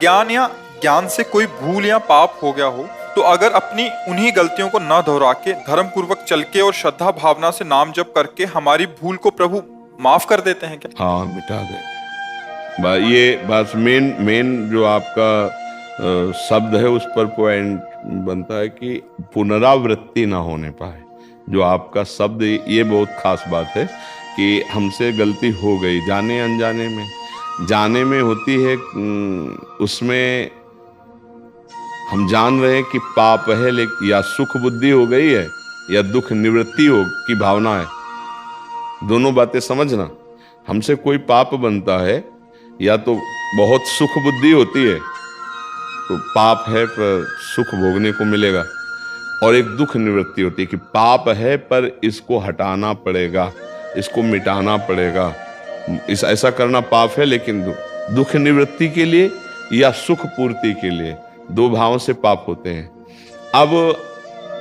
ज्ञान या ज्ञान से कोई भूल या पाप हो गया हो तो अगर अपनी उन्हीं गलतियों को न दोहरा के धर्म पूर्वक चल के और श्रद्धा भावना से नाम जप करके हमारी भूल को प्रभु माफ कर देते हैं क्या? हाँ, मिटा दे। ये बस मेन जो आपका शब्द है उस पर पॉइंट बनता है कि पुनरावृत्ति ना होने पाए। जो आपका शब्द, ये बहुत खास बात है कि हमसे गलती हो गई जाने अनजाने में। जाने में होती है, उसमें हम जान रहे हैं कि पाप है, लेकिन या सुख बुद्धि हो गई है या दुख निवृत्ति हो की भावना है। दोनों बातें समझना। हमसे कोई पाप बनता है या तो बहुत सुख बुद्धि होती है तो पाप है पर सुख भोगने को मिलेगा, और एक दुख निवृत्ति होती है कि पाप है पर इसको हटाना पड़ेगा, इसको मिटाना पड़ेगा। ऐसा करना पाप है, लेकिन दुख निवृत्ति के लिए या सुख पूर्ति के लिए, दो भावों से पाप होते हैं। अब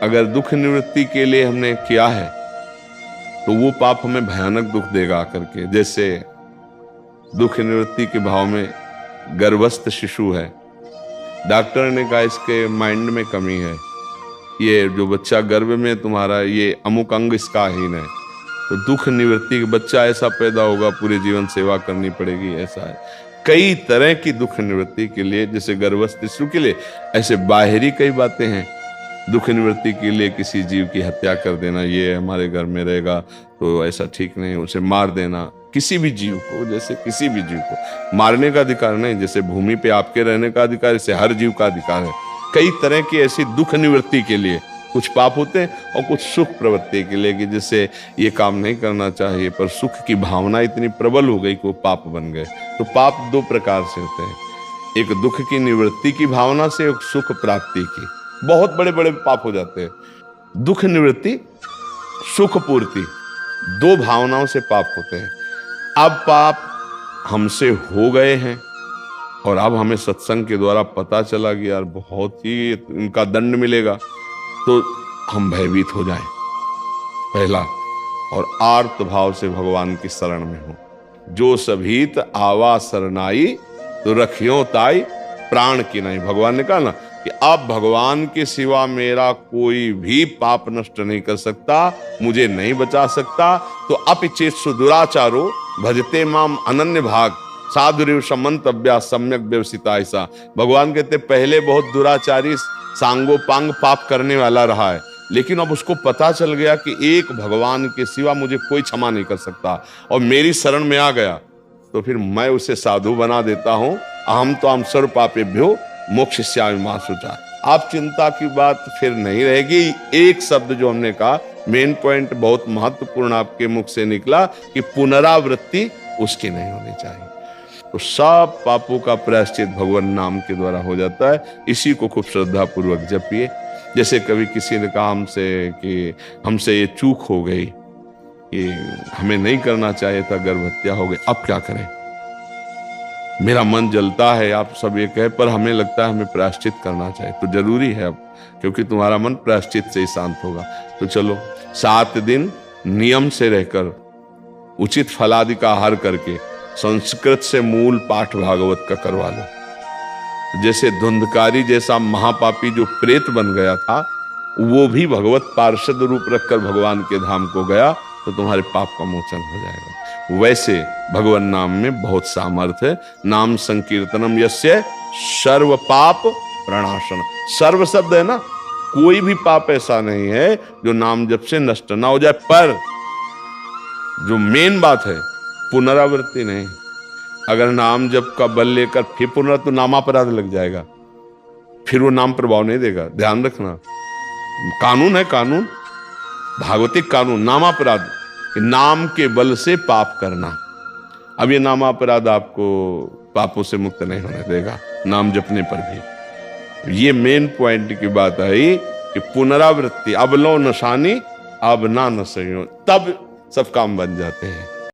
अगर दुख निवृत्ति के लिए हमने किया है तो वो पाप हमें भयानक दुख देगा आकर के। जैसे दुख निवृत्ति के भाव में गर्भस्थ शिशु है, डॉक्टर ने कहा इसके माइंड में कमी है, ये जो बच्चा गर्भ में तुम्हारा, ये अमुक अंग इसका हीन है, तो दुख निवृत्ति के बच्चा ऐसा पैदा होगा, पूरे जीवन सेवा करनी पड़ेगी। ऐसा है कई तरह की दुख निवृत्ति के लिए, जैसे गर्भस्थ शिशु के लिए, ऐसे बाहरी कई बातें हैं। दुख निवृत्ति के लिए किसी जीव की हत्या कर देना, ये हमारे घर में रहेगा तो ऐसा ठीक नहीं, उसे मार देना। किसी भी जीव को, जैसे किसी भी जीव को मारने का अधिकार नहीं, जैसे भूमि पे आपके रहने का अधिकार, इसे हर जीव का अधिकार है। कई तरह की ऐसी दुख निवृत्ति के लिए कुछ पाप होते हैं और कुछ सुख प्रवृत्ति के लिए, कि जिससे ये काम नहीं करना चाहिए पर सुख की भावना इतनी प्रबल हो गई कि वो पाप बन गए। तो पाप दो प्रकार से होते हैं, एक दुख की निवृत्ति की भावना से, एक सुख प्राप्ति की। बहुत बड़े बड़े पाप हो जाते हैं। दुख निवृत्ति, सुख पूर्ति, दो भावनाओं से पाप होते हैं। अब पाप हमसे हो गए हैं और अब हमें सत्संग के द्वारा पता चला कि यार बहुत ही इनका दंड मिलेगा, तो हम भयभीत हो जाएं पहला, और आर्त भाव से भगवान की शरण में हो। जो सभीत आवा शरणाई तो रखियो ताई प्राण की नहीं। भगवान ने कहा ना कि अब भगवान के सिवा मेरा कोई भी पाप नष्ट नहीं कर सकता, मुझे नहीं बचा सकता। तो अपिचेत सुदुराचारो भजते माम अनन्य भाग साधुरिव समंतव्या सम्यक व्यवसिता। ऐसा भगवान कहते पहले बहुत दुराचारी सांगोपांग पाप करने वाला रहा है, लेकिन अब उसको पता चल गया कि एक भगवान के सिवा मुझे कोई क्षमा नहीं कर सकता, और मेरी शरण में आ गया तो फिर मैं उसे साधु बना देता हूं। अहम तो हम सर्व पापेभ्यो मोक्षयिष्यामि मा शुचा। आप चिंता की बात फिर नहीं रहेगी। एक शब्द जो हमने कहा, मेन पॉइंट बहुत महत्वपूर्ण आपके मुख से निकला कि पुनरावृत्ति उसकी नहीं होनी चाहिए। तो सब पापों का प्रायश्चित भगवान नाम के द्वारा हो जाता है। इसी को खूब श्रद्धा पूर्वक जपिए। जैसे कभी किसी ने कहा हमसे कि हमसे ये चूक हो गई, कि हमें नहीं करना चाहिए था, गर्भ हत्या हो गई, अब क्या करें? मेरा मन जलता है, आप सब ये कहे, पर हमें लगता है हमें प्रायश्चित करना चाहिए। तो जरूरी है अब, क्योंकि तुम्हारा मन प्रायश्चित से ही शांत होगा। तो चलो 7 दिन नियम से रहकर उचित फलादि का आहार करके संस्कृत से मूल पाठ भागवत का करवा लो। जैसे धुंधकारी जैसा महापापी जो प्रेत बन गया था, वो भी भगवत पार्षद रूप रखकर भगवान के धाम को गया, तो तुम्हारे पाप का मोचन हो जाएगा। वैसे भगवान नाम में बहुत सामर्थ्य है। नाम संकीर्तनम यस्य सर्व पाप प्रणाशन। सर्व शब्द है ना, कोई भी पाप ऐसा नहीं है जो नाम जप से नष्ट ना हो जाए। पर जो मेन बात है, पुनरावृत्ति नहीं। अगर नाम जप का बल लेकर फिर पुनरावृत्ति, तो नामापराध लग जाएगा, फिर वो नाम प्रभाव नहीं देगा। ध्यान रखना, कानून है, कानून भागवतिक कानून, नामापराध, नाम के बल से पाप करना। अब ये नामापराध आपको पापों से मुक्त नहीं होने देगा, नाम जपने पर भी। ये मेन पॉइंट की बात आई कि पुनरावृत्ति, अब लो नशानी अब ना नशयो, तब सब काम बन जाते हैं।